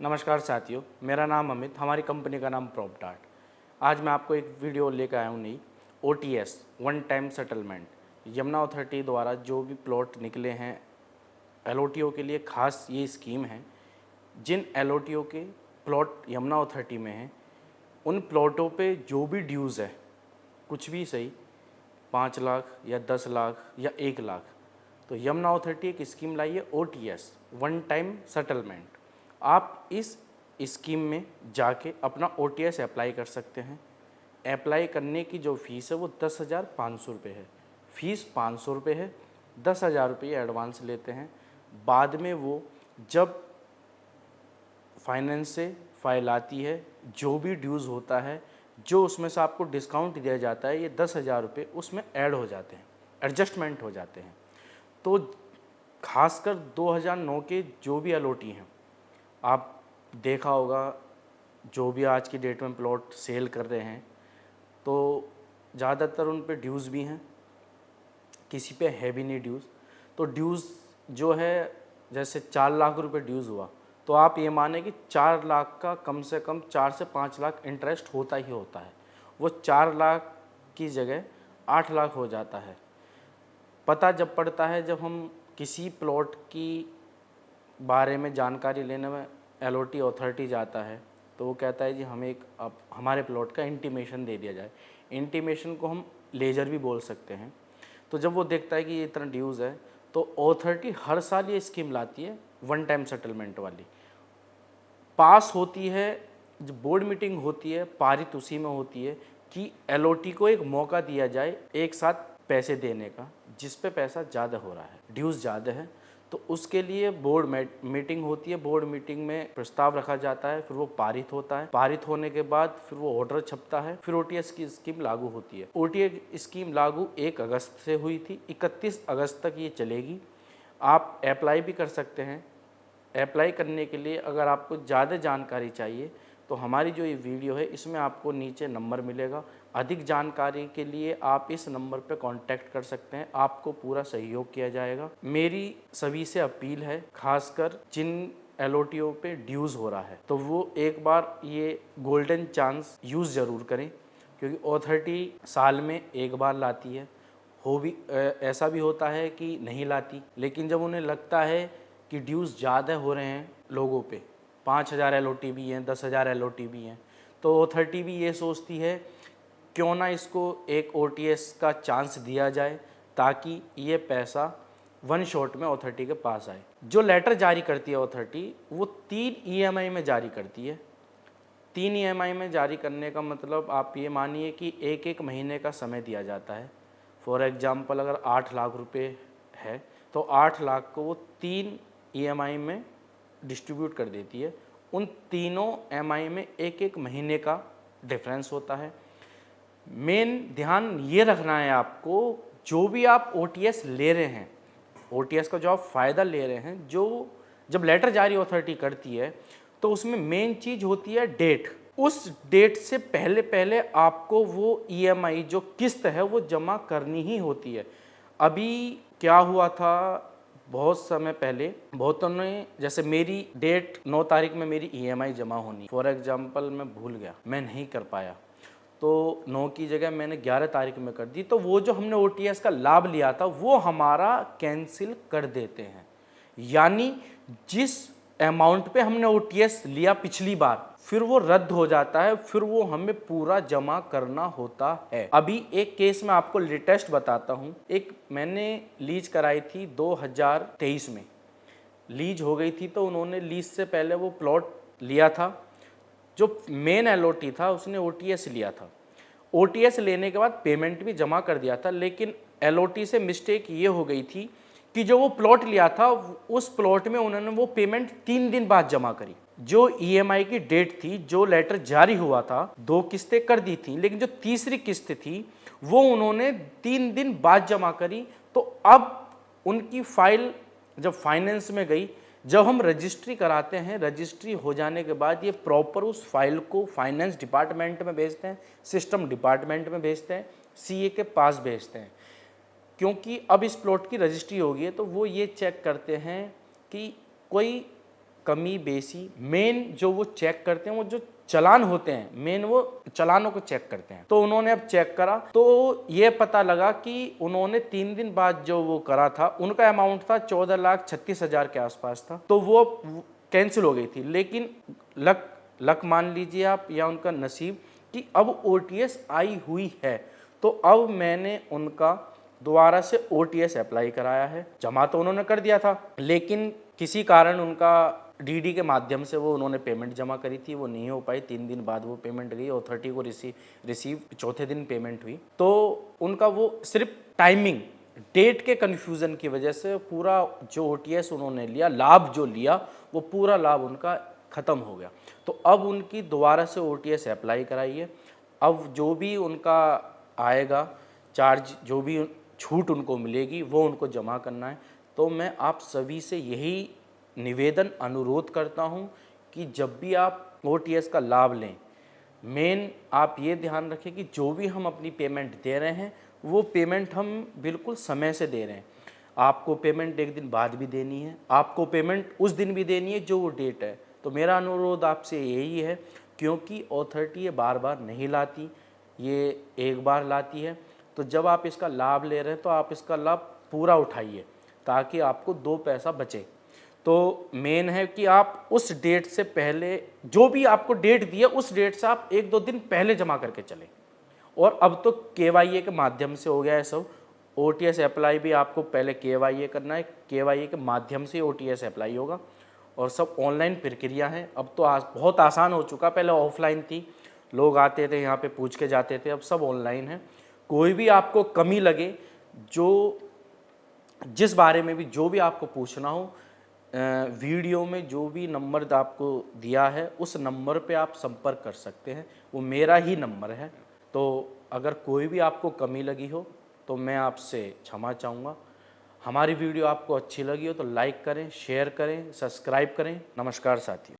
नमस्कार साथियों, मेरा नाम अमित, हमारी कंपनी का नाम प्रॉपडार्ट। आज मैं आपको एक वीडियो लेकर आया हूँ नई OTS one time settlement. Yamuna authority द्वारा जो भी प्लॉट निकले हैं LOTO के लिए खास ये स्कीम है। जिन LOTO के प्लॉट यमुना अथॉरिटी में हैं उन प्लॉटों पे जो भी ड्यूज़ है, कुछ भी सही, 5 लाख या 10 लाख या 1 लाख, तो यमुना अथॉरिटी एक स्कीम लाई है OTS वन टाइम सेटलमेंट। आप इस स्कीम में जाके अपना OTS अप्लाई कर सकते हैं। अप्लाई करने की जो फ़ीस है वो 10,500 रुपये है। फ़ीस 500 रुपये है, 10,000 रुपये एडवांस लेते हैं। बाद में वो जब फाइनेंस से फाइल आती है, जो भी ड्यूज़ होता है, जो उसमें से आपको डिस्काउंट दिया जाता है, ये 10,000 रुपये उसमें ऐड हो जाते हैं, एडजस्टमेंट हो जाते हैं। तो खासकर 2009 के जो भी LOT हैं, आप देखा होगा जो भी आज की डेट में प्लॉट सेल कर रहे हैं तो ज़्यादातर उन पे ड्यूज़ भी हैं, किसी पे है भी नहीं ड्यूज़। तो ड्यूज़ जो है, जैसे 4 लाख रुपए ड्यूज़ हुआ तो आप ये माने कि 4 लाख का कम से कम 4 से 5 लाख इंटरेस्ट होता ही होता है। वो 4 लाख की जगह 8 लाख हो जाता है। पता जब पड़ता है जब हम किसी प्लॉट की बारे में जानकारी लेने में LOT अथॉरिटी जाता है तो वो कहता है जी हमें हमारे प्लॉट का इंटीमेशन दे दिया जाए। इंटीमेशन को हम लेजर भी बोल सकते हैं। तो जब वो देखता है कि ये इतना ड्यूज़ है तो अथॉरिटी हर साल ये स्कीम लाती है वन टाइम सेटलमेंट वाली, पास होती है। जब बोर्ड मीटिंग होती है, पारित उसी में होती है कि LOT को एक मौका दिया जाए एक साथ पैसे देने का, जिस पे पैसा ज़्यादा हो रहा है, ड्यूज़ ज़्यादा है। तो उसके लिए बोर्ड मीटिंग होती है। बोर्ड मीटिंग में प्रस्ताव रखा जाता है, फिर वो पारित होता है। पारित होने के बाद फिर वो ऑर्डर छपता है, फिर OTS की स्कीम लागू होती है। OTS स्कीम लागू 1 अगस्त से हुई थी, 31 अगस्त तक ये चलेगी। आप अप्लाई भी कर सकते हैं। अप्लाई करने के लिए अगर आपको ज़्यादा जानकारी चाहिए तो हमारी जो ये वीडियो है इसमें आपको नीचे नंबर मिलेगा। अधिक जानकारी के लिए आप इस नंबर पर कांटेक्ट कर सकते हैं, आपको पूरा सहयोग किया जाएगा। मेरी सभी से अपील है, खासकर जिन LOTO पे ड्यूज़ हो रहा है तो वो एक बार ये गोल्डन चांस यूज़ ज़रूर करें, क्योंकि अथॉरिटी साल में एक बार लाती है। ऐसा भी होता है कि नहीं लाती, लेकिन जब उन्हें लगता है कि ड्यूज़ ज़्यादा हो रहे हैं लोगों पे, 5,000 LOT भी हैं, 10,000 LOT भी हैं, तो अथॉरिटी भी ये सोचती है क्यों ना इसको एक OTS का चांस दिया जाए ताकि ये पैसा वन शॉट में अथॉरिटी के पास आए। जो लेटर जारी करती है अथॉरिटी वो 3 EMI में जारी करती है। 3 EMI में जारी करने का मतलब आप ये मानिए कि एक एक महीने का समय दिया जाता है। फॉर एग्ज़ाम्पल अगर 8 लाख रुपए है तो 8 लाख को वो 3 EMI में डिस्ट्रीब्यूट कर देती है। उन तीनों MI में एक एक महीने का डिफरेंस होता है। मेन ध्यान ये रखना है आपको, जो भी आप OTS ले रहे हैं, OTS का जो आप फ़ायदा ले रहे हैं, जो जब लेटर जारी अथॉरिटी करती है तो उसमें मेन चीज़ होती है डेट। उस डेट से पहले पहले आपको वो EMI जो किस्त है वो जमा करनी ही होती है। अभी क्या हुआ था, बहुत समय पहले बहुतों ने, जैसे मेरी डेट 9 तारीख में मेरी EMI जमा होनी, फॉर एग्जांपल मैं भूल गया, मैं नहीं कर पाया, तो 9 की जगह मैंने 11 तारीख में कर दी, तो वो जो हमने OTS का लाभ लिया था वो हमारा कैंसिल कर देते हैं। यानी जिस अमाउंट पे हमने OTS लिया पिछली बार, फिर वो रद्द हो जाता है, फिर वो हमें पूरा जमा करना होता है। अभी एक केस में आपको लेटेस्ट बताता हूँ। एक मैंने लीज कराई थी 2023 में, लीज हो गई थी, तो उन्होंने लीज से पहले वो प्लॉट लिया था। जो मेन LOT था उसने OTS लिया था। OTS लेने के बाद पेमेंट भी जमा कर दिया था, लेकिन LOT से मिस्टेक ये हो गई थी कि जो वो प्लॉट लिया था उस प्लॉट में उन्होंने वो पेमेंट 3 दिन बाद जमा करी। जो EMI की डेट थी, जो लेटर जारी हुआ था, 2 किस्तें कर दी थी, लेकिन जो तीसरी किस्त थी वो उन्होंने 3 दिन बाद जमा करी। तो अब उनकी फाइल जब फाइनेंस में गई, जब हम रजिस्ट्री कराते हैं, रजिस्ट्री हो जाने के बाद ये प्रॉपर उस फाइल को फाइनेंस डिपार्टमेंट में भेजते हैं, सिस्टम डिपार्टमेंट में भेजते हैं, CA के पास भेजते हैं, क्योंकि अब इस प्लॉट की रजिस्ट्री होगी है तो वो ये चेक करते हैं कि कोई कमी बेसी मेन जो वो चेक करते हैं, वो जो चालान होते हैं, मेन वो चालानों को चेक करते हैं। तो उन्होंने अब चेक करा तो ये पता लगा कि उन्होंने 3 दिन बाद जो वो करा था, उनका अमाउंट था 14,36,000 के आसपास था, तो वो कैंसिल हो गई थी। लेकिन लक मान लीजिए आप, या उनका नसीब कि अब OTS आई हुई है। तो अब मैंने उनका दोबारा से OTS अप्लाई कराया है। जमा तो उन्होंने कर दिया था, लेकिन किसी कारण उनका DD के माध्यम से वो उन्होंने पेमेंट जमा करी थी, वो नहीं हो पाई। 3 दिन बाद वो पेमेंट गई, अथॉरिटी को रिसीव चौथे दिन पेमेंट हुई। तो उनका वो सिर्फ टाइमिंग डेट के कन्फ्यूज़न की वजह से पूरा जो OTS उन्होंने लिया, लाभ जो लिया, वो पूरा लाभ उनका ख़त्म हो गया। तो अब उनकी दोबारा से OTS अप्लाई कराइए। अब जो भी उनका आएगा चार्ज, जो भी छूट उनको मिलेगी, वो उनको जमा करना है। तो मैं आप सभी से यही निवेदन अनुरोध करता हूँ कि जब भी आप OTS का लाभ लें, मेन आप ये ध्यान रखें कि जो भी हम अपनी पेमेंट दे रहे हैं, वो पेमेंट हम बिल्कुल समय से दे रहे हैं। आपको पेमेंट 1 दिन बाद भी देनी है, आपको पेमेंट उस दिन भी देनी है जो वो डेट है। तो मेरा अनुरोध आपसे यही है, क्योंकि अथॉरिटी ये बार बार नहीं लाती, ये एक बार लाती है। तो जब आप इसका लाभ ले रहे हैं तो आप इसका लाभ पूरा उठाइए, ताकि आपको 2 पैसा बचे। तो मेन है कि आप उस डेट से पहले, जो भी आपको डेट दी है, उस डेट से आप 1-2 दिन पहले जमा करके चलें। और अब तो KYA के माध्यम से हो गया है सब। OTS अप्लाई भी आपको पहले KYA करना है, KYA के माध्यम से OTS अप्लाई होगा, और सब ऑनलाइन प्रक्रिया है। अब तो बहुत आसान हो चुका, पहले ऑफलाइन थी, लोग आते थे यहाँ पे पूछ के जाते थे, अब सब ऑनलाइन है। कोई भी आपको कमी लगे, जो जिस बारे में भी जो भी आपको पूछना हो, वीडियो में जो भी नंबर आपको दिया है, उस नंबर पे आप संपर्क कर सकते हैं, वो मेरा ही नंबर है। तो अगर कोई भी आपको कमी लगी हो तो मैं आपसे क्षमा चाहूँगा। हमारी वीडियो आपको अच्छी लगी हो तो लाइक करें, शेयर करें, सब्सक्राइब करें। नमस्कार साथियों।